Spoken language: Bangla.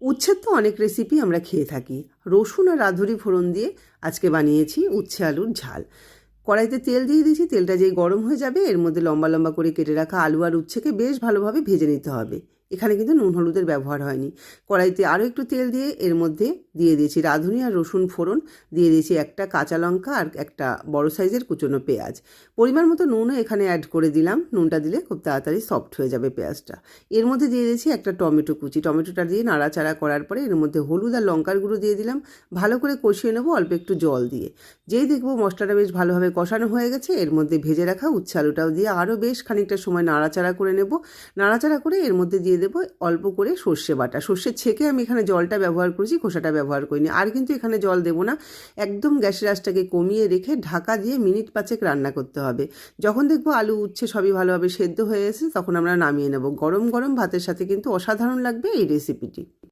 উচ্ছের তো অনেক রেসিপি আমরা খেয়ে থাকি। রসুন আর রাঁধুনি ফোড়ন দিয়ে আজকে বানিয়েছি উচ্ছে আলুর ঝাল। কড়াইতে তেল দিয়ে দিয়েছি, তেলটা যেই গরম হয়ে যাবে এর মধ্যে লম্বা লম্বা করে কেটে রাখা আলু আর উচ্ছেকে বেশ ভালোভাবে ভেজে নিতে হবে। এখানে কিন্তু নুন হলুদের ব্যবহার হয়নি। কড়াইতে আরও একটু তেল দিয়ে এর মধ্যে দিয়ে দিয়েছি রাঁধুনি আর রসুন ফোড়ন, দিয়ে দিয়েছি একটা কাঁচা লঙ্কা আর একটা বড় সাইজের কুচনো পেঁয়াজ। পরিমাণ মতো নুনও এখানে অ্যাড করে দিলাম, নুনটা দিলে খুব তাড়াতাড়ি সফট হয়ে যাবে পেঁয়াজটা। এর মধ্যে দিয়ে দিয়েছি একটা টমেটো কুচি, টমেটোটা দিয়ে নাড়াচাড়া করার পরে এর মধ্যে হলুদ আর লঙ্কার গুঁড়ো দিয়ে দিলাম। ভালো করে কষিয়ে নেবো অল্প একটু জল দিয়ে। যেই দেখবো মশলাটা বেশ ভালোভাবে কষানো হয়ে গেছে এর মধ্যে ভেজে রাখা উচ্ছে আলুটাও দিয়ে আরও বেশ খানিকটা সময় নাড়াচাড়া করে নেব। নাড়াচাড়া করে এর মধ্যে দিয়ে দেবো অল্প করে সর্ষে বাটা। সর্ষে ছেঁকে আমি এখানে জলটা ব্যবহার করেছি, খোসাটা ব্যবহার করিনি। আর কিন্তু এখানে জল দেবো না, একদম গ্যাসের আঁচটাকে কমিয়ে রেখে ঢাকা দিয়ে মিনিট 5 রান্না করতে হবে। যখন দেখবো আলু উচ্ছে সবই ভালোভাবে সেদ্ধ হয়ে এসেছে তখন আমরা নামিয়ে নেব। গরম গরম ভাতের সাথে কিন্তু অসাধারণ লাগবে এই রেসিপিটি।